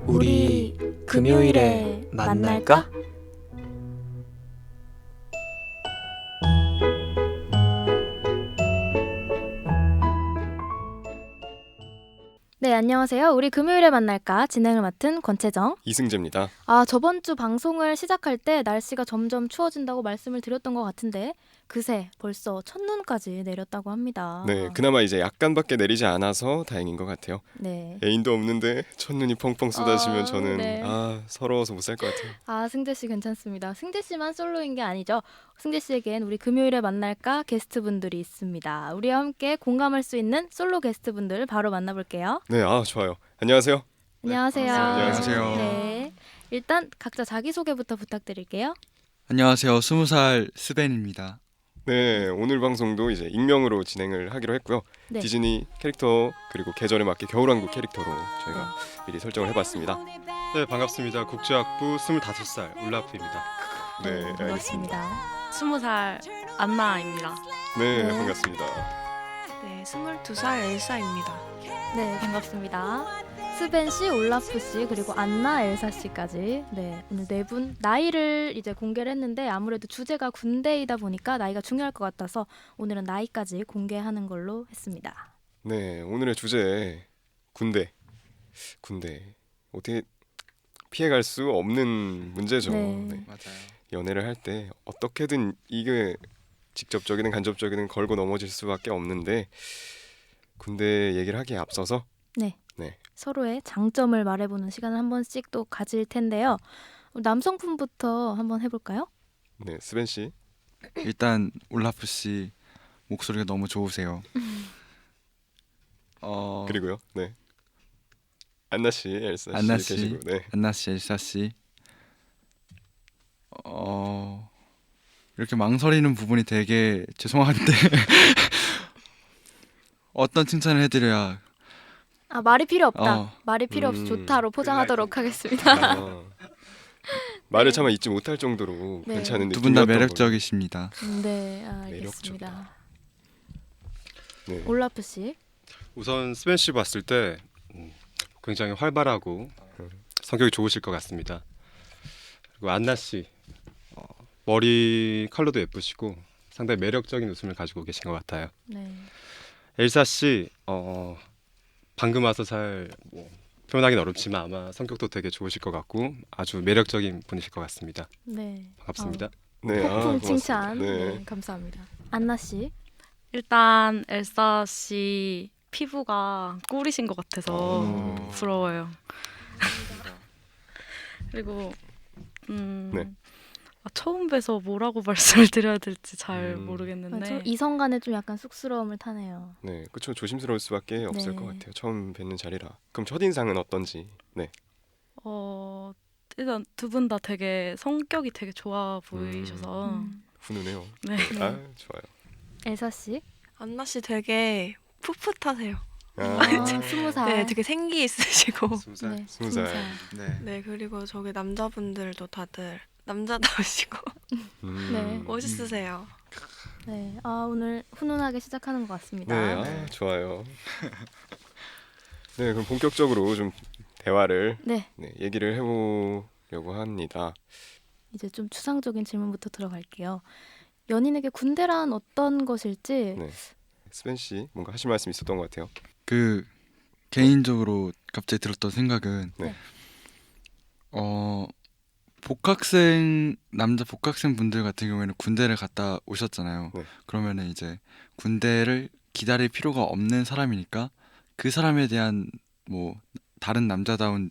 우리 금요일에 만날까? 네, 안녕하세요. 우리 금요일에 만날까 진행을 맡은 권채정. 이승재입니다. 저번 주 방송을 시작할 때 날씨가 점점 추워진다고 말씀을 드렸던 것 같은데 그새 벌써 첫눈까지 내렸다고 합니다. 네, 그나마 이제 약간밖에 내리지 않아서 다행인 것 같아요. 네. 애인도 없는데 첫눈이 펑펑 쏟아지면 저는 네. 서러워서 못 살 것 같아요. 승재 씨 괜찮습니다. 승재 씨만 솔로인 게 아니죠. 승재 씨에겐 우리 금요일에 만날까 게스트분들이 있습니다. 우리와 함께 공감할 수 있는 솔로 게스트분들 바로 만나볼게요. 네, 좋아요. 안녕하세요. 안녕하세요. 안녕하세요. 네. 일단 각자 자기소개부터 부탁드릴게요. 안녕하세요. 20살 스벤입니다. 네, 오늘 방송도 이제 익명으로 진행을 하기로 했고요. 네. 디즈니 캐릭터 그리고 계절에 맞게 겨울왕국 캐릭터로 저희가 미리 설정을 해봤습니다. 네, 반갑습니다. 국제학부 25살 울라프입니다. 네, 알겠습니다. 반갑습니다. 20살 안나입니다. 네, 네. 반갑습니다. 네, 22살 엘사입니다. 네, 반갑습니다. 스벤 씨, 올라프 씨, 그리고 안나, 엘사 씨까지. 네, 오늘 네 분 나이를 이제 공개를 했는데 아무래도 주제가 군대이다 보니까 나이가 중요할 것 같아서 오늘은 나이까지 공개하는 걸로 했습니다. 네, 오늘의 주제 군대. 어떻게 피해갈 수 없는 문제죠. 네. 네. 맞아요. 연애를 할 때 어떻게든 이게 직접적이든 간접적이든 걸고 넘어질 수밖에 없는데 군대 얘기를 하기에 앞서서 서로의 장점을 말해보는 시간을 한 번씩 또 가질 텐데요. 남성분부터 한번 해볼까요? 네, 스벤 씨. 일단 올라프 씨 목소리가 너무 좋으세요. 그리고요. 네. 안나 씨, 엘사 씨 안나 씨. 계시고. 네. 안나 씨, 엘사 씨. 이렇게 망설이는 부분이 되게 죄송한데 어떤 칭찬을 해드려야 말이 필요 없다. 어. 말이 필요 없이 좋다로 포장하도록 하겠습니다. 말을 차마 잊지 못할 정도로 네. 괜찮은 두 분 다 느낌이었던 매력적이십니다. 네, 알겠습니다. 매력적. 네. 올라프 씨. 우선 스벤 씨 봤을 때 굉장히 활발하고 성격이 좋으실 것 같습니다. 그리고 안나 씨 머리 컬러도 예쁘시고 상당히 매력적인 웃음을 가지고 계신 것 같아요. 네. 엘사 씨 방금 와서 잘 표현하기는 어렵지만 아마 성격도 되게 좋으실 것 같고 아주 매력적인 분이실 것 같습니다. 네. 반갑습니다. 네, 폭풍 고맙습니다. 칭찬. 네. 네, 감사합니다. 안나 씨. 일단 엘사 씨 피부가 꿀이신 것 같아서 부러워요. 그리고 네. 처음 뵈서 뭐라고 말씀을 드려야 될지 잘 모르겠는데 좀 이성 간에 좀 약간 쑥스러움을 타네요. 네, 그렇죠. 조심스러울 수밖에 없을 네. 것 같아요. 처음 뵙는 자리라. 그럼 첫 인상은 어떤지. 네. 일단 두 분 다 되게 성격이 되게 좋아 보이셔서 훈훈해요. 네. 좋아요. 엘사 씨. 안나 씨 되게 풋풋하세요. 20살. 네, 되게 생기 있으시고. 20살. 네, 20살. 네. 네, 그리고 저기 남자분들도 다들 남자다우시고 네. 멋있으세요. 네. 오늘 훈훈하게 시작하는 것 같습니다. 네, 좋아요. 네, 그럼 본격적으로 좀 대화를 네. 얘기를 해보려고 합니다. 이제 좀 추상적인 질문부터 들어갈게요. 연인에게 군대란 어떤 것일지. 네. 스벤 씨 뭔가 하실 말씀 있었던 것 같아요. 그 개인적으로 갑자기 들었던 생각은 네. 남자 복학생 분들 같은 경우에는 군대를 갔다 오셨잖아요. 네. 그러면은 이제 군대를 기다릴 필요가 없는 사람이니까 그 사람에 대한 뭐 다른 남자다운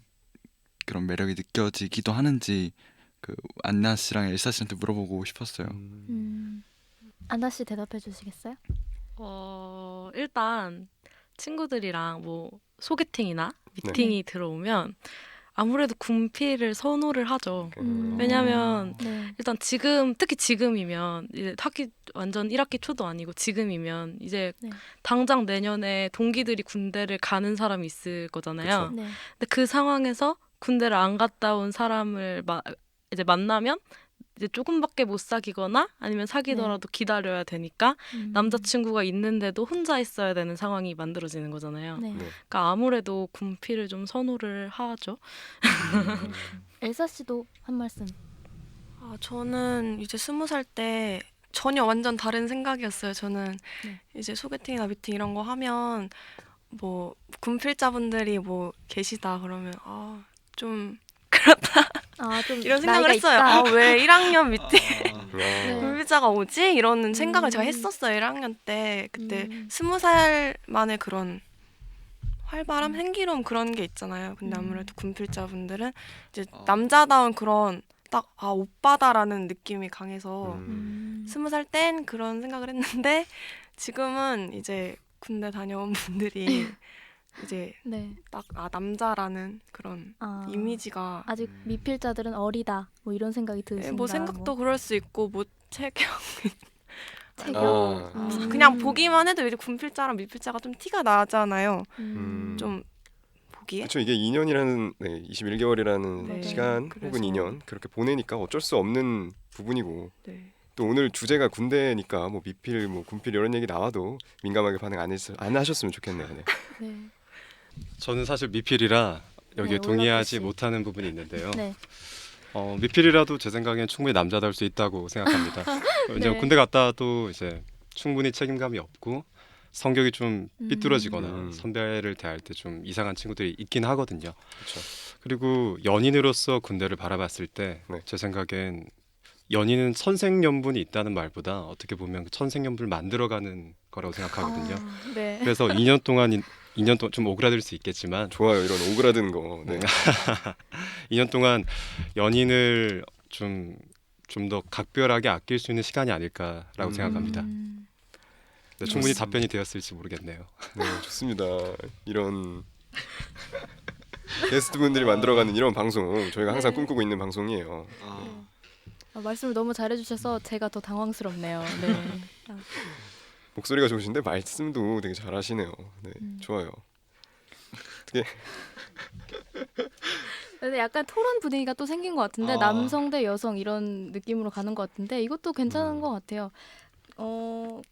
그런 매력이 느껴지기도 하는지 그 안나 씨랑 엘사 씨한테 물어보고 싶었어요. 안나 씨 대답해 주시겠어요? 일단 친구들이랑 뭐 소개팅이나 미팅이 들어오면 아무래도 군필을 선호를 하죠. 왜냐면 네. 일단 특히 지금이면 이제 완전 1학기 초도 아니고 지금이면 이제 네. 당장 내년에 동기들이 군대를 가는 사람이 있을 거잖아요. 그쵸. 네. 근데 그 상황에서 군대를 안 갔다 온 사람을 이제 만나면 이제 조금밖에 못 사귀거나 아니면 사귀더라도 기다려야 되니까 남자친구가 있는데도 혼자 있어야 되는 상황이 만들어지는 거잖아요. 네. 네. 그러니까 아무래도 군필을 좀 선호를 하죠. 엘사 씨도 한 말씀. 아, 저는 이제 20살 때 전혀 완전 다른 생각이었어요. 저는 네. 이제 소개팅이나 미팅 이런 거 하면 뭐 군필자분들이 뭐 계시다 그러면 좀 좀 이런 생각을 나이가 했어요. 있다. 왜 1학년 미팅 네. 군필자가 오지? 이런 생각을 제가 음. 했었어요. 1학년 때. 그때 음. 20살 만에 그런 활발함, 생기로움 그런 게 있잖아요. 근데 아무래도 군필자분들은 이제 남자다운 그런 딱 오빠다라는 느낌이 강해서 20살 땐 그런 생각을 했는데 지금은 이제 군대 다녀온 분들이 이제 네. 딱 남자라는 그런 이미지가 아직 미필자들은 어리다. 뭐 이런 생각이 드신다. 뭐 생각도 그럴 수 있고 뭐 체격 체격. 그냥 보기만 해도 이제 군필자랑 미필자가 좀 티가 나잖아요. 좀 보기에. 그렇죠. 이게 2년이라는 21개월이라는 네. 시간 그래서- 혹은 2년 그렇게 보내니까 어쩔 수 없는 부분이고 네. 또 오늘 주제가 군대니까 뭐 미필, 뭐 군필 이런 얘기 나와도 민감하게 반응 안 하셨으면 좋겠네요. 네. 네. 저는 사실 미필이라 여기에 네, 동의하지 올라프 씨. 못하는 부분이 있는데요. 네. 미필이라도 제 생각엔 충분히 남자다울 수 있다고 생각합니다. 이제 네. 군대 갔다 와도 이제 충분히 책임감이 없고 성격이 좀 삐뚤어지거나 음. 선배를 대할 때 좀 이상한 친구들이 있긴 하거든요. 그렇죠. 그리고 연인으로서 군대를 바라봤을 때 제 네. 생각엔 연인은 천생연분이 있다는 말보다 어떻게 보면 그 천생연분을 만들어가는 거라고 생각하거든요. 네. 그래서 2년 동안 좀 오그라들 수 있겠지만 좋아요. 이런 오그라드는 거. 네. 2년 동안 연인을 좀 더 각별하게 아낄 수 있는 시간이 아닐까라고 생각합니다. 네, 충분히 맞습니다. 답변이 되었을지 모르겠네요. 네, 좋습니다. 이런 게스트분들이 만들어가는 이런 방송 저희가 항상 네. 꿈꾸고 있는 방송이에요. 말씀을 너무 잘해주셔서 제가 더 당황스럽네요. 네. 목소리가 좋으신데 말씀도 되게 잘하시네요. 네, 좋아요. 근데 약간 토론 분위기가 또 생긴 것 같은데 남성 대 여성 이런 느낌으로 가는 것 같은데 이것도 괜찮은 것 같아요.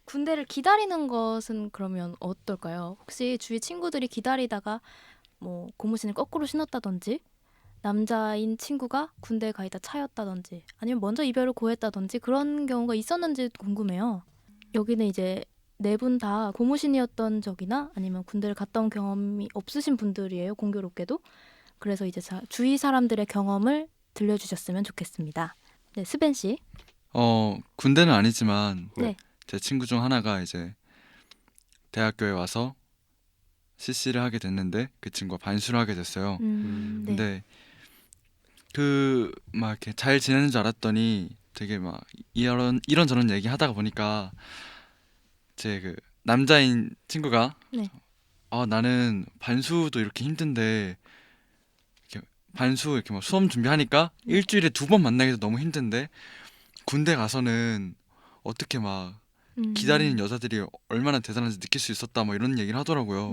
군대를 기다리는 것은 그러면 어떨까요? 혹시 주위 친구들이 기다리다가 뭐 고무신을 거꾸로 신었다든지 남자인 친구가 군대에 가 있다 차였다든지 아니면 먼저 이별을 고했다든지 그런 경우가 있었는지 궁금해요. 여기는 이제 네 분 다 고무신이었던 적이나 아니면 군대를 갔다 온 경험이 없으신 분들이에요. 공교롭게도. 그래서 이제 주위 사람들의 경험을 들려주셨으면 좋겠습니다. 네, 스벤 씨. 군대는 아니지만 네. 제 친구 중 하나가 이제 대학교에 와서 CC를 하게 됐는데 그 친구가 반수를 하게 됐어요. 네. 근데 그 막 이렇게 잘 지내는 줄 알았더니 되게 막 이런저런 얘기 하다가 보니까 제 그 남자인 친구가 네. 나는 반수도 이렇게 힘든데 이렇게 반수 이렇게 막 수험 준비하니까 일주일에 2번 만나기도 너무 힘든데 군대 가서는 어떻게 막 기다리는 여자들이 얼마나 대단한지 느낄 수 있었다 뭐 이런 얘기를 하더라고요.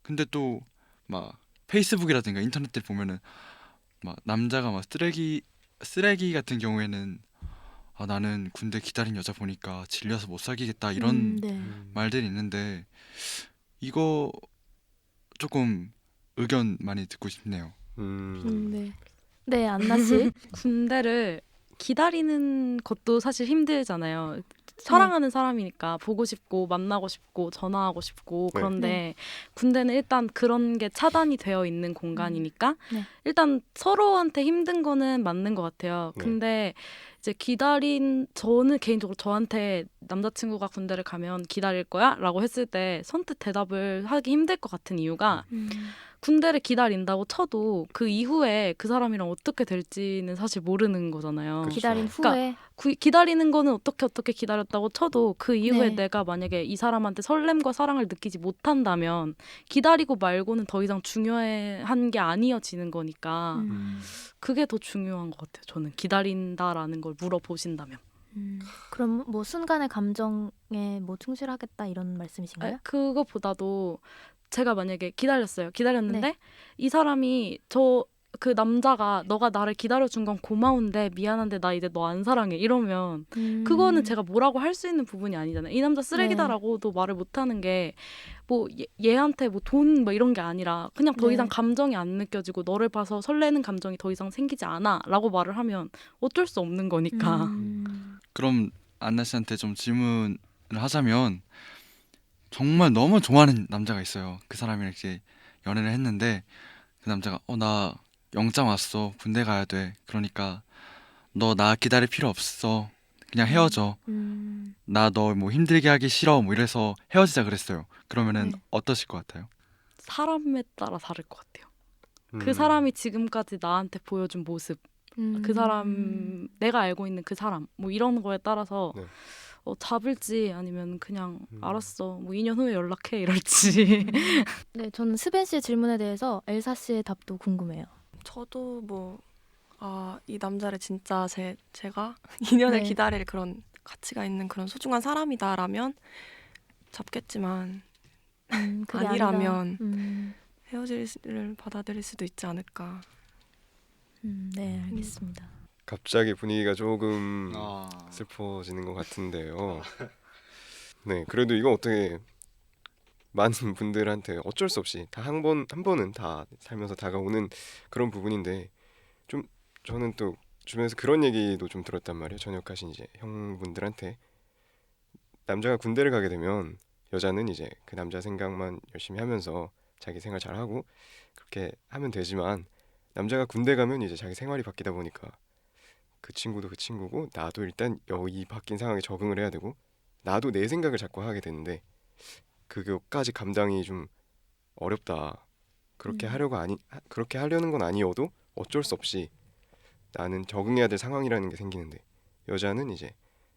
근데 또 막 페이스북이라든가 인터넷들 보면은 막 남자가 막 쓰레기 같은 경우에는 나는 군대 기다린 여자 보니까 질려서 못 사귀겠다 이런 네. 말들이 있는데 이거 조금 의견 많이 듣고 싶네요. 네. 네, 안나 씨. 군대를 기다리는 것도 사실 힘들잖아요. 사랑하는 사람이니까 보고 싶고 만나고 싶고 전화하고 싶고 네. 그런데 군대는 일단 그런 게 차단이 되어 있는 공간이니까 네. 일단 서로한테 힘든 거는 맞는 것 같아요. 네. 근데 이제 저는 개인적으로 저한테 남자친구가 군대를 가면 기다릴 거야? 라고 했을 때 선뜻 대답을 하기 힘들 것 같은 이유가 군대를 기다린다고 쳐도 그 이후에 그 사람이랑 어떻게 될지는 사실 모르는 거잖아요. 그쵸. 기다린 그러니까 후에 기다리는 거는 어떻게 기다렸다고 쳐도 그 이후에 네. 내가 만약에 이 사람한테 설렘과 사랑을 느끼지 못한다면 기다리고 말고는 더 이상 중요한 게 아니어지는 거니까 그게 더 중요한 것 같아요. 저는 기다린다라는 걸 물어보신다면. 그럼 뭐 순간의 감정에 뭐 충실하겠다 이런 말씀이신가요? 아니, 그거보다도 제가 만약에 기다렸는데 네. 이 사람이 그 남자가 너가 나를 기다려준 건 고마운데 미안한데 나 이제 너 안 사랑해 이러면 그거는 제가 뭐라고 할 수 있는 부분이 아니잖아요. 이 남자 쓰레기다라고도 말을 못하는 게 뭐 얘한테 뭐 돈 뭐 이런 게 아니라 그냥 더 네. 이상 감정이 안 느껴지고 너를 봐서 설레는 감정이 더 이상 생기지 않아라고 말을 하면 어쩔 수 없는 거니까. 그럼 안나 씨한테 좀 질문을 하자면 정말 너무 좋아하는 남자가 있어요. 그 사람이랑 이제 연애를 했는데 그 남자가 나 영장 왔어. 군대 가야 돼. 그러니까 너 나 기다릴 필요 없어. 그냥 헤어져. 나 너 뭐 힘들게 하기 싫어. 뭐 이래서 헤어지자 그랬어요. 그러면은 네. 어떠실 것 같아요? 사람에 따라 다를 것 같아요. 음. 그 사람이 지금까지 나한테 보여준 모습, 그 사람 내가 알고 있는 그 사람 뭐 이런 거에 따라서 네. 잡을지 아니면 그냥 알았어 뭐 2년 후에 연락해 이럴지. 네, 저는 스벤 씨의 질문에 대해서 엘사 씨의 답도 궁금해요. 저도 뭐 이 남자를 진짜 제가 2년을 네. 기다릴 그런 가치가 있는 그런 소중한 사람이다라면 잡겠지만 그게 아니라면 아니라, 헤어질을 받아들일 수도 있지 않을까. 네, 알겠습니다. 갑자기 분위기가 조금 아. 슬퍼지는 것 같은데요. 네, 그래도 이거 어떻게 많은 분들한테 어쩔 수 없이 다 한 번은 다 살면서 다가오는 그런 부분인데 좀 저는 또 주변에서 그런 얘기도 좀 들었단 말이에요. 전역하신 이제 형분들한테 남자가 군대를 가게 되면 여자는 이제 그 남자 생각만 열심히 하면서 자기 생활 잘하고 그렇게 하면 되지만 남자가 군대 가면 이제 자기 생활이 바뀌다 보니까 그 친구도 그 친구고 나도 일단 이 바뀐 상황에 적응을 해야 되고 나도 내 생각을 자꾸 하게 되는데 그거까지 감당이 좀 어렵다. 그렇게 그렇게 하려는 건 아니어도 어쩔 수 없이 나는 적응해야 될 상황이라는 게 생기는데 여자는 이제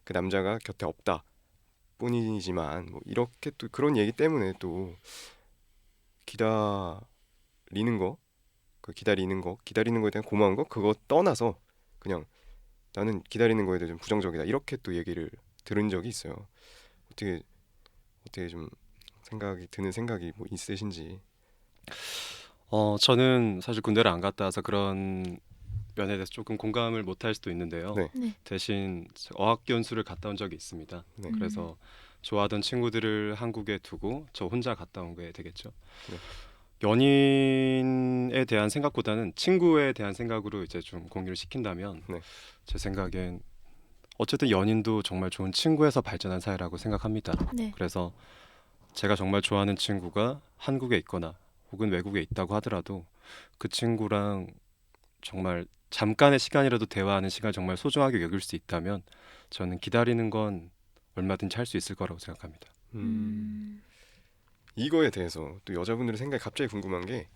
그 남자가 곁에 없다 뿐이지만 뭐 이렇게 또 그런 얘기 때문에 또 기다리는 거 기다리는 거에 대한 고마운 거 그거 떠나서 그냥 나는 기다리는 거에 대해 좀 부정적이다 이렇게 또 얘기를 들은 적이 있어요. 어떻게 좀 드는 생각이 뭐 있으신지. 저는 사실 군대를 안 갔다 와서 그런 면에 대해서 조금 공감을 못할 수도 있는데요. 네. 네. 대신 어학연수를 갔다 온 적이 있습니다. 네. 그래서 좋아하던 친구들을 한국에 두고 저 혼자 갔다 온 게 되겠죠. 네. 연인에 대한 생각보다는 친구에 대한 생각으로 이제 좀 공유를 시킨다면 네. 제 생각엔 어쨌든 연인도 정말 좋은 친구에서 발전한 사이라고 생각합니다. 네. 그래서 제가 정말 좋아하는 친구가 한국에 있거나 혹은 외국에 있다고 하더라도 그 친구랑 정말 잠깐의 시간이라도 대화하는 시간을 정말 소중하게 여길 수 있다면 저는 기다리는 건 얼마든지 할 수 있을 거라고 생각합니다. 이거에 대해서 또 여자분들의 생각이 갑자기 궁금한 게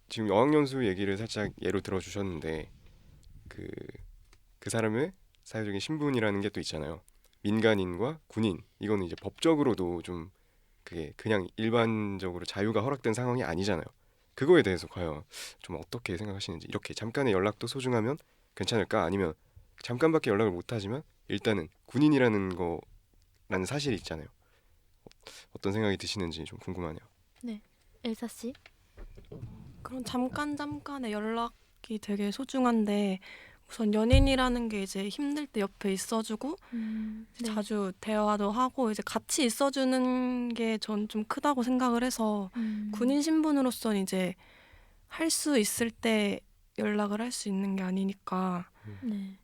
지금 어학연수 얘기를 살짝 예로 들어주셨는데 그 사람의 사회적인 신분이라는 게 또 있잖아요. 민간인과 군인 이거는 이제 법적으로도 좀 그게 그냥 일반적으로 자유가 허락된 상황이 아니잖아요. 그거에 대해서 과연 좀 어떻게 생각하시는지 이렇게 잠깐의 연락도 소중하면 괜찮을까 아니면 잠깐밖에 연락을 못하지만 일단은 군인이라는 거라는 사실이 있잖아요. 어떤 생각이 드시는지 좀 궁금하네요. 엘사 씨? 그런 잠깐의 연락이 되게 소중한데 우선 연인이라는 게 이제 힘들 때 옆에 있어주고 이제 네. 자주 대화도 하고 이제 같이 있어주는 게 전 좀 크다고 생각을 해서 군인 신분으로서는 이제 할 수 있을 때 연락을 할 수 있는 게 아니니까 네.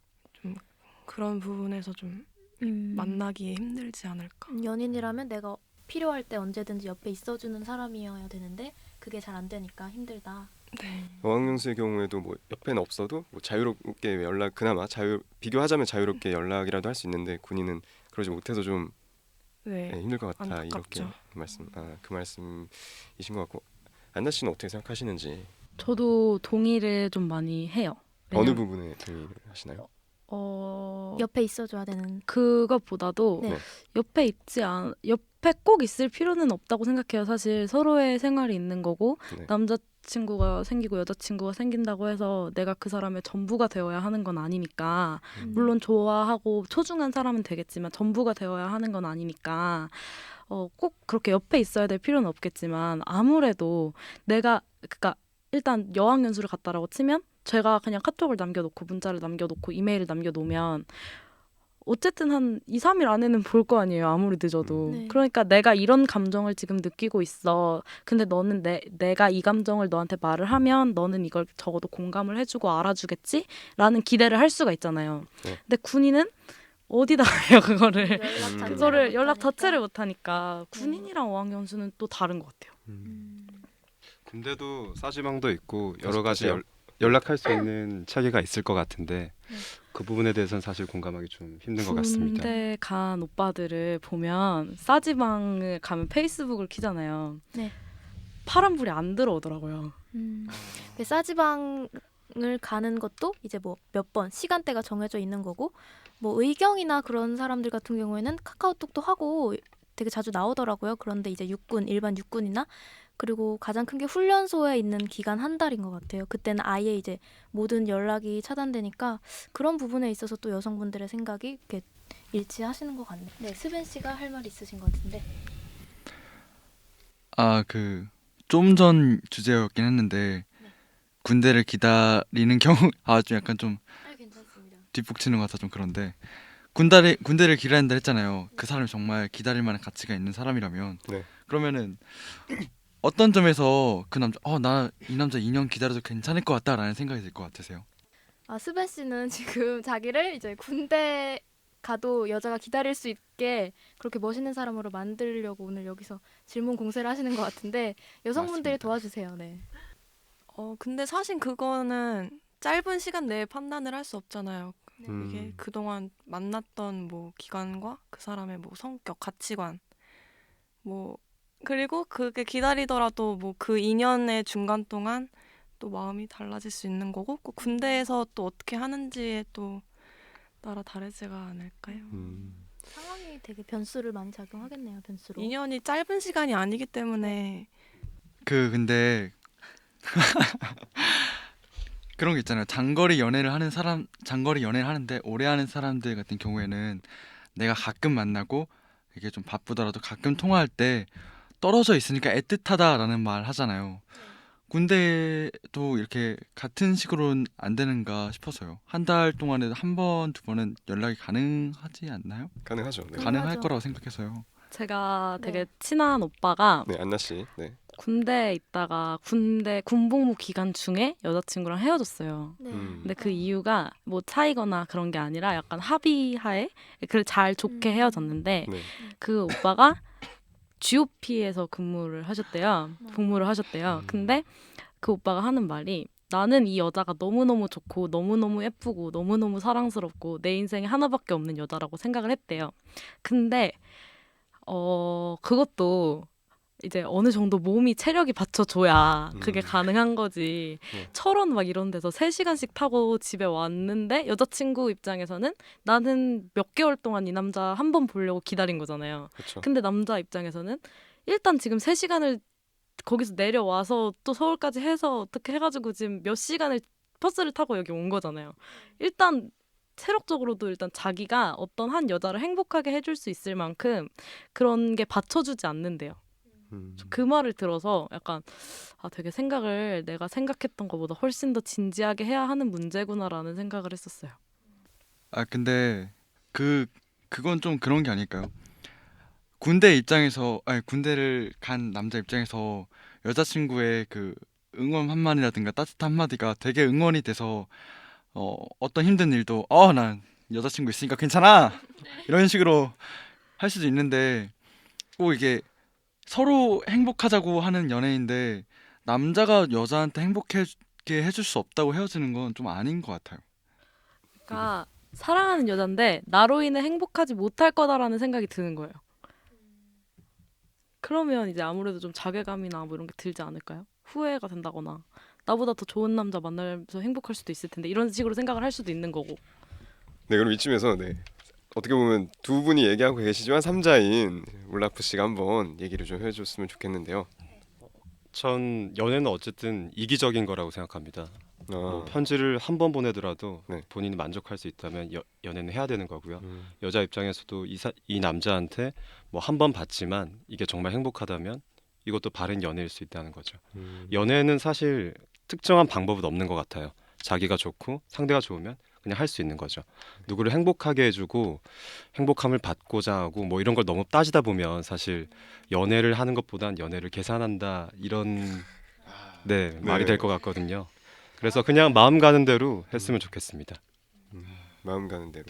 그런 부분에서 좀 만나기 힘들지 않을까. 연인이라면 내가 필요할 때 언제든지 옆에 있어주는 사람이어야 되는데 그게 잘 안 되니까 힘들다. 어학연수의 경우에도 뭐 옆에는 없어도 뭐 자유롭게 그나마 비교하자면 자유롭게 연락이라도 할 수 있는데 군인은 그러지 못해서 좀 네. 힘들 것 같다 안타깝죠. 이렇게 그 말씀이신 것 같고 안나 씨는 어떻게 생각하시는지 저도 동의를 좀 많이 해요. 어느 왜냐면, 부분에 동의를 하시나요? 옆에 있어줘야 되는. 그것보다도 네. 옆에 꼭 있을 필요는 없다고 생각해요. 사실 서로의 생활이 있는 거고 네. 남자친구가 생기고 여자친구가 생긴다고 해서 내가 그 사람의 전부가 되어야 하는 건 아니니까 물론 좋아하고 소중한 사람은 되겠지만 전부가 되어야 하는 건 아니니까 꼭 그렇게 옆에 있어야 될 필요는 없겠지만 아무래도 그러니까 일단 여학연수를 갔다라고 치면 제가 그냥 카톡을 남겨놓고 문자를 남겨놓고 이메일을 남겨놓으면 어쨌든 한 2, 3일 안에는 볼 거 아니에요. 아무리 늦어도. 네. 그러니까 내가 이런 감정을 지금 느끼고 있어. 근데 너는 내가 이 감정을 너한테 말을 하면 너는 이걸 적어도 공감을 해주고 알아주겠지? 라는 기대를 할 수가 있잖아요. 네. 근데 군인은 어디다 해요 그거를. 그거를 연락 못하니까. 자체를 못하니까 군인이랑 어학연수는 또 다른 것 같아요. 군대도 싸지방도 있고 여러 가지 그렇죠. 연락할 수 있는 체계가 있을 것 같은데 네. 그 부분에 대해서는 사실 공감하기 좀 힘든 것 같습니다. 군대 간 오빠들을 보면 싸지방을 가면 페이스북을 키잖아요. 네. 파란불이 안 들어오더라고요. 그 싸지방을 가는 것도 이제 뭐 몇 번 시간대가 정해져 있는 거고 뭐 의경이나 그런 사람들 같은 경우에는 카카오톡도 하고 되게 자주 나오더라고요. 그런데 이제 육군, 일반 육군이나 그리고 가장 큰 게 훈련소에 있는 기간 한 달인 것 같아요. 그때는 아예 이제 모든 연락이 차단되니까 그런 부분에 있어서 또 여성분들의 생각이 이렇게 일치하시는 것 같네요. 네, 스벤 씨가 할 말 있으신 것 같은데. 좀 전 주제였긴 했는데 군대를 기다리는 경우 좀 약간 좀 괜찮습니다. 뒷북치는 것 같아 좀 그런데 군대를 기다린다 했잖아요. 그 사람이 정말 기다릴 만한 가치가 있는 사람이라면 네. 그러면은 어떤 점에서 그 남자 나 이 남자 2년 기다려도 괜찮을 것 같다라는 생각이 들 것 같으세요? 스벤 씨는 지금 자기를 이제 군대 가도 여자가 기다릴 수 있게 그렇게 멋있는 사람으로 만들려고 오늘 여기서 질문 공세를 하시는 것 같은데 여성분들이 맞습니다. 도와주세요. 네. 근데 사실 그거는 짧은 시간 내에 판단을 할 수 없잖아요. 음. 이게 그동안 만났던 뭐 기간과 그 사람의 뭐 성격, 가치관 뭐 그리고 그게 기다리더라도 뭐 그 2년의 중간 동안 또 마음이 달라질 수 있는 거고 꼭 군대에서 또 어떻게 하는지에 또 따라 다르지가 않을까요? 상황이 되게 변수를 많이 작용하겠네요. 변수로. 2년이 짧은 시간이 아니기 때문에 근데 그런 게 있잖아요. 장거리 연애를 하는데 오래 하는 사람들 같은 경우에는 내가 가끔 만나고 이게 좀 바쁘더라도 가끔 통화할 때 떨어져 있으니까 애틋하다라는 말 하잖아요. 군대도 이렇게 같은 식으로는 안 되는가 싶어서요. 한 달 동안에 한 번, 두 번은 연락이 가능하지 않나요? 가능하죠. 네. 가능- 가능할 거라고 생각해서요. 제가 되게 네. 친한 오빠가 네, 안나 씨. 네. 군대에 있다가 군복무 기간 중에 여자친구랑 헤어졌어요. 네. 근데 그 이유가 뭐 차이거나 그런 게 아니라 약간 합의하에 그걸 잘 좋게 헤어졌는데 네. 그 오빠가 GOP에서 근무를 하셨대요. 복무를 하셨대요. 근데 그 오빠가 하는 말이 나는 이 여자가 너무너무 좋고 너무너무 예쁘고 너무너무 사랑스럽고 내 인생에 하나밖에 없는 여자라고 생각을 했대요. 근데 그것도 이제 어느 정도 몸이 체력이 받쳐줘야 그게 가능한 거지. 네. 철원 막 이런 데서 3시간씩 타고 집에 왔는데 여자친구 입장에서는 나는 몇 개월 동안 이 남자 한 번 보려고 기다린 거잖아요. 그렇죠. 근데 남자 입장에서는 일단 지금 3시간을 거기서 내려와서 또 서울까지 해서 어떻게 해가지고 지금 몇 시간을 버스를 타고 여기 온 거잖아요. 일단 체력적으로도 일단 자기가 어떤 한 여자를 행복하게 해줄 수 있을 만큼 그런 게 받쳐주지 않는데요. 그 말을 들어서 약간 되게 생각을 내가 생각했던 것보다 훨씬 더 진지하게 해야 하는 문제구나라는 생각을 했었어요. 근데 그건 좀 그런 게 아닐까요? 군대를 간 남자 입장에서 여자친구의 그 응원 한마디라든가 따뜻한 한마디가 되게 응원이 돼서 어떤 힘든 일도 난 여자친구 있으니까 괜찮아 이런 식으로 할 수도 있는데 꼭 이게 서로 행복하자고 하는 연애인데 남자가 여자한테 행복하게 해줄 수 없다고 헤어지는 건 좀 아닌 것 같아요. 그러니까 사랑하는 여잔데 나로 인해 행복하지 못할 거다라는 생각이 드는 거예요. 그러면 이제 아무래도 좀 자괴감이나 뭐 이런 게 들지 않을까요? 후회가 된다거나 나보다 더 좋은 남자 만나면서 행복할 수도 있을 텐데 이런 식으로 생각을 할 수도 있는 거고. 네, 그럼 이쯤에서 어떻게 보면 두 분이 얘기하고 계시지만 3자인 울라프 씨가 한번 얘기를 좀 해줬으면 좋겠는데요. 전 연애는 어쨌든 이기적인 거라고 생각합니다. 뭐 편지를 한 번 보내더라도 네. 본인이 만족할 수 있다면 연애는 해야 되는 거고요. 여자 입장에서도 이 남자한테 뭐 한 번 봤지만 이게 정말 행복하다면 이것도 바른 연애일 수 있다는 거죠. 연애는 사실 특정한 방법은 없는 것 같아요. 자기가 좋고 상대가 좋으면 그냥 할 수 있는 거죠. 누구를 행복하게 해주고 행복함을 받고자 하고 뭐 이런 걸 너무 따지다 보면 사실 연애를 하는 것보단 연애를 계산한다 이런 말이 될 것 같거든요. 그래서 그냥 마음 가는 대로 했으면 좋겠습니다. 마음 가는 대로.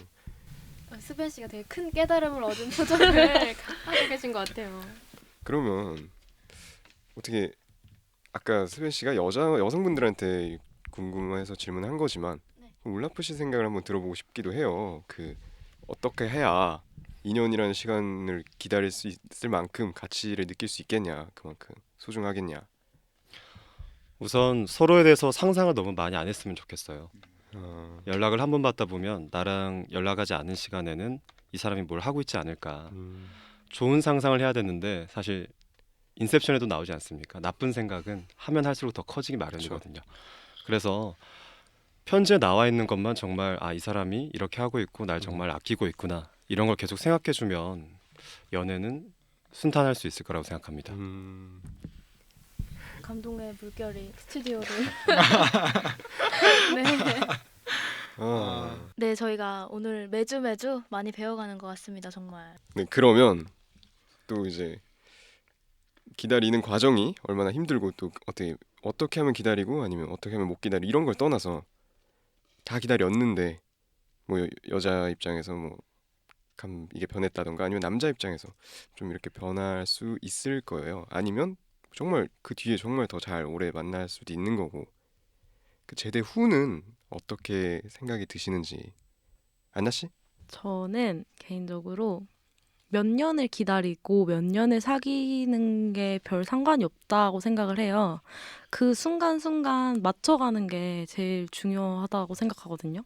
스벤 씨가 되게 큰 깨달음을 얻은 표정을 하고 계신 것 같아요. 그러면 어떻게 아까 스벤 씨가 여성분들한테 궁금해서 질문한 거지만 네. 울라프 씨 생각을 한번 들어보고 싶기도 해요. 그 어떻게 해야 2년이라는 시간을 기다릴 수 있을 만큼 가치를 느낄 수 있겠냐, 그만큼 소중하겠냐. 우선 서로에 대해서 상상을 너무 많이 안 했으면 좋겠어요. 어, 연락을 한 번 받다 보면 나랑 연락하지 않은 시간에는 이 사람이 뭘 하고 있지 않을까. 좋은 상상을 해야 되는데 사실 인셉션에도 나오지 않습니까? 나쁜 생각은 하면 할수록 더 커지기 마련이거든요. 그래서 편지에 나와 있는 것만 정말 이 사람이 이렇게 하고 있고 날 정말 아끼고 있구나 이런 걸 계속 생각해주면 연애는 순탄할 수 있을 거라고 생각합니다. 감동의 물결이 스튜디오를. 네. 네, 저희가 오늘 매주 많이 배워가는 것 같습니다. 정말. 네, 그러면 또 이제 기다리는 과정이 얼마나 힘들고 또 어떻게 하면 기다리고 아니면 어떻게 하면 못 기다리 이런 걸 떠나서 다 기다렸는데 뭐 여자 입장에서 뭐 이게 변했다던가 아니면 남자 입장에서 좀 이렇게 변할 수 있을 거예요. 아니면 정말 그 뒤에 정말 더 잘 오래 만날 수도 있는 거고. 그 제대 후는 어떻게 생각이 드시는지. 안나 씨? 저는 개인적으로 몇 년을 기다리고 몇 년을 사귀는 게 별 상관이 없다고 생각을 해요. 그 순간순간 맞춰가는 게 제일 중요하다고 생각하거든요.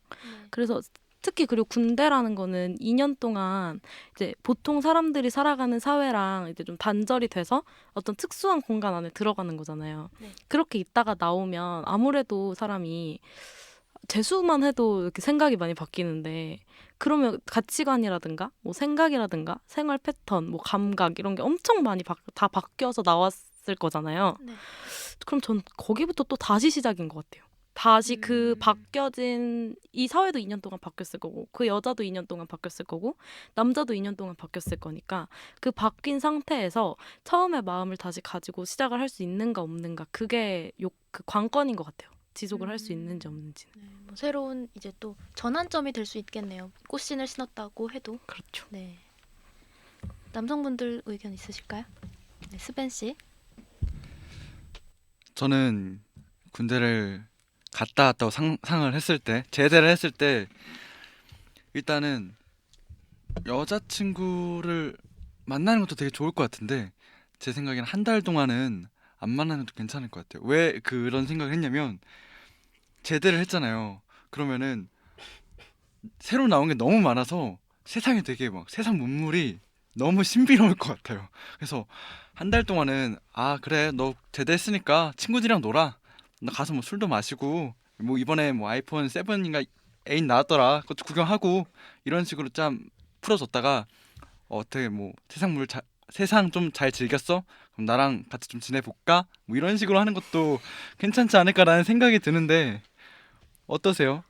그래서 특히 그리고 군대라는 거는 2년 동안 이제 보통 사람들이 살아가는 사회랑 이제 좀 단절이 돼서 어떤 특수한 공간 안에 들어가는 거잖아요. 네. 그렇게 있다가 나오면 아무래도 사람이 재수만 해도 이렇게 생각이 많이 바뀌는데 그러면 가치관이라든가 뭐 생각이라든가 생활 패턴, 뭐 감각 이런 게 엄청 많이 다 바뀌어서 나왔을 거잖아요. 네. 그럼 전 거기부터 또 다시 시작인 것 같아요. 다시 그 바뀌어진 이 사회도 2년 동안 바뀌었을 거고 그 여자도 2년 동안 바뀌었을 거고 남자도 2년 동안 바뀌었을 거니까 그 바뀐 상태에서 처음에 마음을 다시 가지고 시작을 할 수 있는가 없는가 그게 그 관건인 것 같아요. 지속을 할 수 있는지 없는지는. 네, 뭐 새로운 이제 또 전환점이 될 수 있겠네요. 꽃신을 신었다고 해도. 그렇죠. 네. 남성분들 의견 있으실까요? 네, 스벤 씨. 저는 군대를 갔다 왔다고 상상을 했을 때, 제대를 했을 때 일단은 여자친구를 만나는 것도 되게 좋을 것 같은데 제 생각에는 한 달 동안은 안 만나는 것도 괜찮을 것 같아요. 왜 그런 생각을 했냐면 제대를 했잖아요. 그러면은 새로 나온 게 너무 많아서 세상에 되게 막 세상 문물이 너무 신비로울 것 같아요. 그래서 한 달 동안은 그래 너 제대했으니까 친구들이랑 놀아. 나 가서 뭐 술도 마시고 뭐 이번에 뭐 아이폰 7인가 8 나왔더라. 그것도 구경하고 이런 식으로 좀 풀어줬다가 어떻게 뭐 세상 좀 잘 즐겼어? 그럼 나랑 같이 좀 지내볼까? 뭐 이런 식으로 하는 것도 괜찮지 않을까라는 생각이 드는데 어떠세요?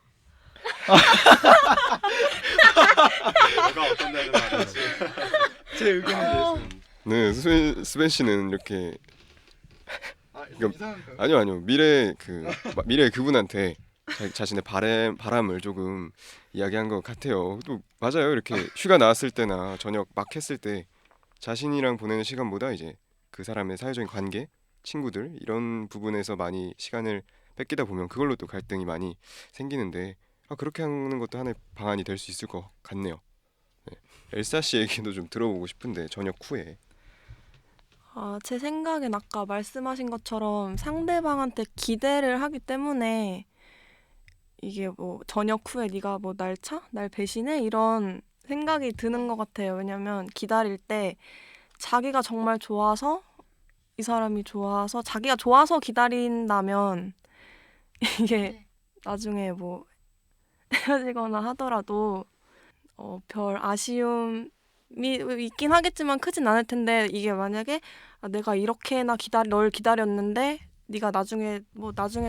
내가 어떤 날은 아니지. 제 의견에 대해서. 네, 스벤 씨는 이렇게 좀 이상한가요? 아니요. 미래 그분한테 자신의 바람을 조금 이야기한 것 같아요. 또 맞아요. 이렇게 휴가 나왔을 때나 저녁 막 했을 때 자신이랑 보내는 시간보다 이제 그 사람의 사회적인 관계, 친구들 이런 부분에서 많이 시간을 뺏기다 보면 그걸로 또 갈등이 많이 생기는데 그렇게 하는 것도 하나의 방안이 될 수 있을 것 같네요. 네. 엘사 씨 얘기도 좀 들어보고 싶은데 저녁 후에. 제 생각엔 아까 말씀하신 것처럼 상대방한테 기대를 하기 때문에 이게 뭐 저녁 후에 네가 뭐 날 차? 날 배신해? 이런 생각이 드는 것 같아요. 왜냐면 기다릴 때 자기가 정말 좋아서 이 사람이 좋아서 자기가 좋아서 기다린다면 이게 네. 나중에 뭐 헤어지거나 하더라도 별 아쉬움이 있긴 하겠지만 크진 않을 텐데 이게 만약에 내가 이렇게나 널 기다렸는데 네가 나중에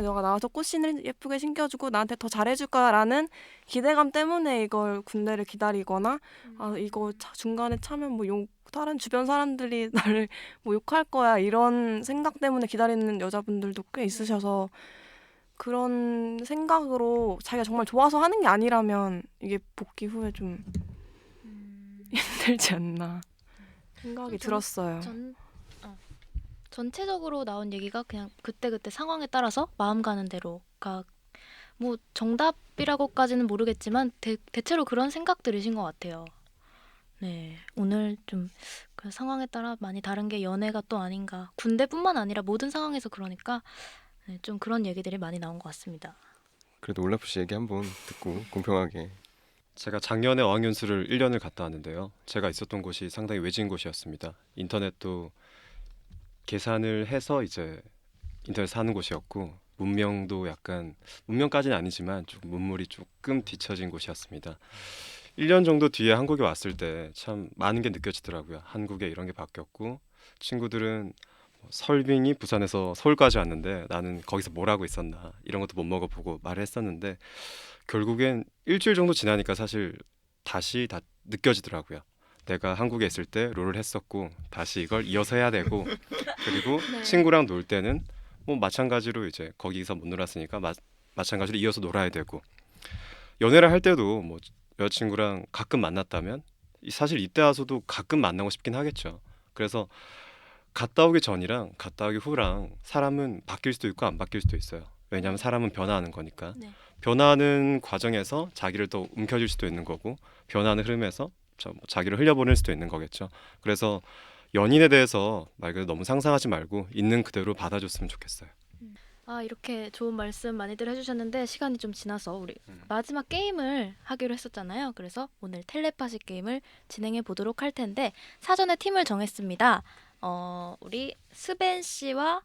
너가 나와서 꽃신을 예쁘게 신겨주고 나한테 더 잘해줄 거야라는 기대감 때문에 이걸 군대를 기다리거나 아 이거 중간에 차면 뭐 다른 주변 사람들이 나를 뭐 욕할 거야 이런 생각 때문에 기다리는 여자분들도 꽤 있으셔서 그런 생각으로 자기가 정말 좋아서 하는 게 아니라면 이게 복귀 후에 좀 힘들지 않나 생각이 들었어요. 전체적으로 나온 얘기가 그냥 그때그때 상황에 따라서 마음 가는 대로가 뭐 정답이라고까지는 모르겠지만 대체로 그런 생각들이신 것 같아요. 네, 오늘 좀 그 상황에 따라 많이 다른 게 연애가 또 아닌가. 군대뿐만 아니라 모든 상황에서 그러니까 네, 좀 그런 얘기들이 많이 나온 것 같습니다. 그래도 올라프 씨 얘기 한번 듣고 공평하게. 제가 작년에 어학연수를 1년을 갔다 왔는데요. 제가 있었던 곳이 상당히 외진 곳이었습니다. 인터넷도 계산을 해서 이제 인터넷 사는 곳이었고 문명도 약간 문명까지는 아니지만 좀 문물이 조금 뒤처진 곳이었습니다. 1년 정도 뒤에 한국에 왔을 때 참 많은 게 느껴지더라고요. 한국에 이런 게 바뀌었고 친구들은 설빙이 부산에서 서울까지 왔는데 나는 거기서 뭘 하고 있었나 이런 것도 못 먹어보고 말을 했었는데 결국엔 일주일 정도 지나니까 사실 다시 다 느껴지더라고요. 내가 한국에 있을 때 롤을 했었고 다시 이걸 이어서 해야 되고 그리고 친구랑 놀 때는 뭐 마찬가지로 이제 거기서 못 놀았으니까 마찬가지로 이어서 놀아야 되고 연애를 할 때도 뭐 여자친구랑 가끔 만났다면 사실 이때 와서도 가끔 만나고 싶긴 하겠죠. 그래서 갔다 오기 전이랑 갔다 오기 후랑 사람은 바뀔 수도 있고 안 바뀔 수도 있어요. 왜냐하면 사람은 변화하는 거니까. 네. 변화하는 과정에서 자기를 더 움켜쥘 수도 있는 거고 변화하는 흐름에서 자기를 흘려보낼 수도 있는 거겠죠. 그래서 연인에 대해서 말 그대로 너무 상상하지 말고 있는 그대로 받아줬으면 좋겠어요. 아, 이렇게 좋은 말씀 많이들 해주셨는데 시간이 좀 지나서 우리 마지막 게임을 하기로 했었잖아요. 그래서 오늘 텔레파시 게임을 진행해 보도록 할 텐데 사전에 팀을 정했습니다. 우리 스벤 씨와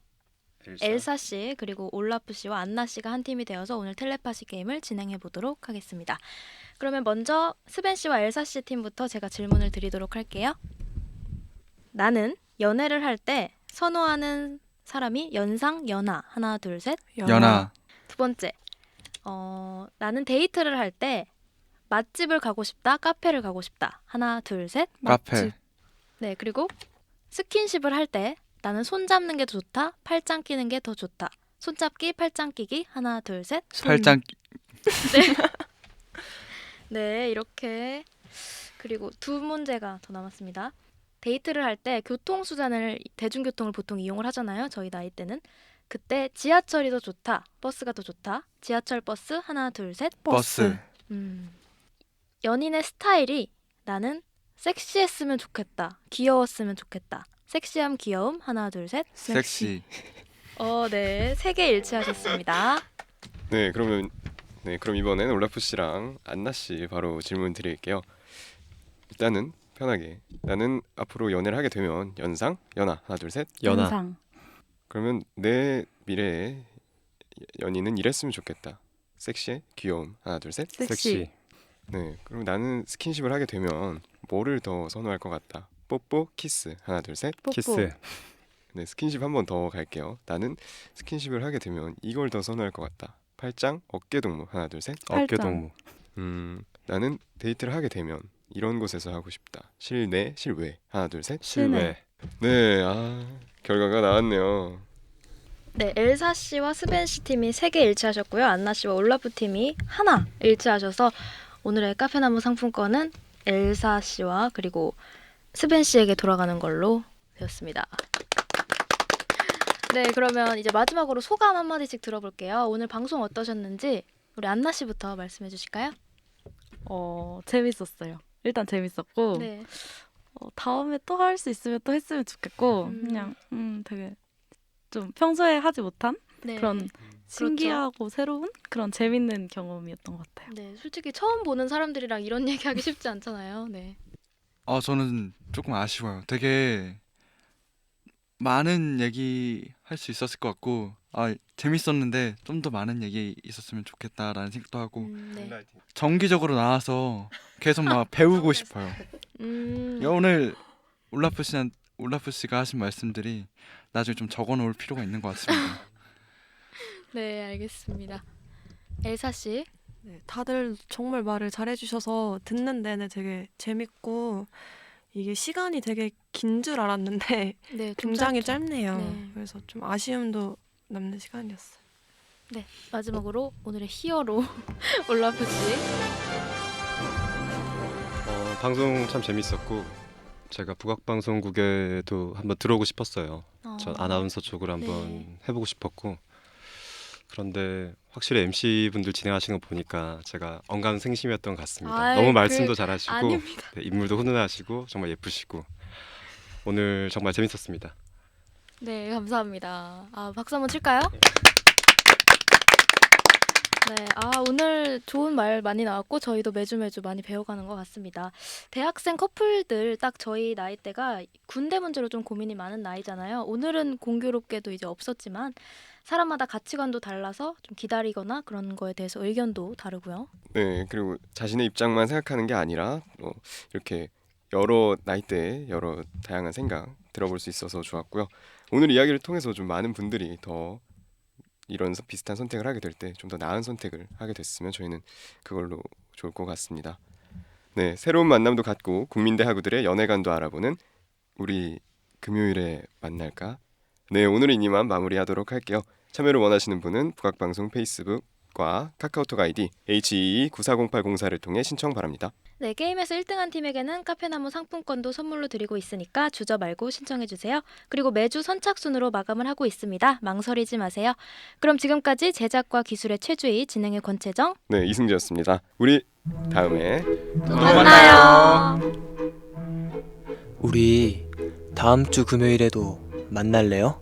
엘사 씨 그리고 올라프 씨와 안나 씨가 한 팀이 되어서 오늘 텔레파시 게임을 진행해 보도록 하겠습니다. 그러면 먼저 스벤 씨와 엘사 씨 팀부터 제가 질문을 드리도록 할게요. 나는 연애를 할 때 선호하는 사람이 연상, 연하. 하나, 둘, 셋. 연하. 두 번째. 나는 데이트를 할 때 맛집을 가고 싶다, 카페를 가고 싶다. 하나, 둘, 셋. 카페. 네, 그리고 스킨십을 할 때 나는 손 잡는 게 더 좋다, 팔짱 끼는 게 더 좋다. 손잡기, 팔짱 끼기. 하나, 둘, 셋. 팔짱. 네, 이렇게. 그리고 두 문제가 더 남았습니다. 데이트를 할 때 대중교통을 보통 이용을 하잖아요. 저희 나이 때는. 그때 지하철이 더 좋다, 버스가 더 좋다. 지하철, 버스. 하나, 둘, 셋. 버스. 연인의 스타일이 나는 섹시했으면 좋겠다, 귀여웠으면 좋겠다. 섹시함, 귀여움. 하나, 둘, 셋. 섹시. 네, 3개 일치하셨습니다. 네, 그럼 이번엔 올라프 씨랑 안나 씨 바로 질문 드릴게요. 일단은 편하게 나는 앞으로 연애를 하게 되면 연상, 연하. 하나, 둘, 셋. 연하. 연상. 그러면 내 미래의 연인은 이랬으면 좋겠다. 섹시해, 귀여움. 하나, 둘, 셋. 섹시. 네, 그럼 나는 스킨십을 하게 되면 뭐를 더 선호할 것 같다. 뽀뽀, 키스. 하나, 둘, 셋. 뽀뽀. 키스. 네, 스킨십 한 번 더 갈게요. 나는 스킨십을 하게 되면 이걸 더 선호할 것 같다. 팔짱, 어깨 동무. 하나, 둘, 셋. 어깨 동무. 나는 데이트를 하게 되면 이런 곳에서 하고 싶다. 실내, 실외. 하나, 둘, 셋. 실외. 네, 결과가 나왔네요. 네, 엘사 씨와 스벤 씨 팀이 3개 일치하셨고요. 안나 씨와 올라프 팀이 하나 일치하셔서 오늘의 카페나무 상품권은 엘사 씨와 그리고 스벤 씨에게 돌아가는 걸로 되었습니다. 네, 그러면 이제 마지막으로 소감 한마디씩 들어볼게요. 오늘 방송 어떠셨는지 우리 안나 씨부터 말씀해 주실까요? 재밌었어요. 일단 재밌었고 네. 다음에 또 할 수 있으면 또 했으면 좋겠고 그냥 되게 좀 평소에 하지 못한 네. 그런 신기하고 새로운 그런 재밌는 경험이었던 것 같아요. 네, 솔직히 처음 보는 사람들이랑 이런 얘기하기 쉽지 않잖아요. 네. 저는 조금 아쉬워요. 되게 많은 얘기 할 수 있었을 것 같고 재밌었는데 좀 더 많은 얘기 있었으면 좋겠다라는 생각도 하고 네. 정기적으로 나와서 계속 막 배우고 싶어요. 오늘 올라프 씨가 하신 말씀들이 나중에 좀 적어놓을 필요가 있는 것 같습니다. 네, 알겠습니다. 엘사 씨. 네, 다들 정말 말을 잘해주셔서 듣는 내내 되게 재밌고 이게 시간이 되게 긴 줄 알았는데 네, 좀 굉장히 짧죠. 짧네요. 네. 그래서 좀 아쉬움도 남는 시간이었어요. 마지막으로 오늘의 히어로 올라프 씨. 방송 참 재밌었고 제가 북악방송국에도 한번 들어오고 싶었어요. 전 아나운서 쪽으로 한번 네. 해보고 싶었고 그런데 확실히 MC 분들 진행하시는 거 보니까 제가 언감생심이었던 것 같습니다. 아이, 너무 말씀도 잘하시고 아닙니다. 네, 인물도 훈훈하시고 정말 예쁘시고 오늘 정말 재밌었습니다. 네, 감사합니다. 박수 한번 칠까요? 네, 오늘 좋은 말 많이 나왔고 저희도 매주 많이 배워가는 것 같습니다. 대학생 커플들 딱 저희 나이대가 군대 문제로 좀 고민이 많은 나이잖아요. 오늘은 공교롭게도 이제 없었지만 사람마다 가치관도 달라서 좀 기다리거나 그런 거에 대해서 의견도 다르고요. 네, 그리고 자신의 입장만 생각하는 게 아니라 이렇게 여러 나이대의 여러 다양한 생각 들어볼 수 있어서 좋았고요. 오늘 이야기를 통해서 좀 많은 분들이 더 이런 비슷한 선택을 하게 될 때 좀 더 나은 선택을 하게 됐으면 저희는 그걸로 좋을 것 같습니다. 네, 새로운 만남도 갖고 국민대 하구들의 연애관도 알아보는 우리 금요일에 만날까? 네, 오늘은 이만 마무리하도록 할게요. 참여를 원하시는 분은 북악방송 페이스북과 카카오톡 아이디 HEE940804를 통해 신청 바랍니다. 네, 게임에서 1등한 팀에게는 카페나무 상품권도 선물로 드리고 있으니까 주저 말고 신청해주세요. 그리고 매주 선착순으로 마감을 하고 있습니다. 망설이지 마세요. 그럼 지금까지 제작과 기술의 최주희, 진행의 권채정. 네, 이승재였습니다. 우리 다음에 또 만나요. 우리 다음 주 금요일에도 만날래요?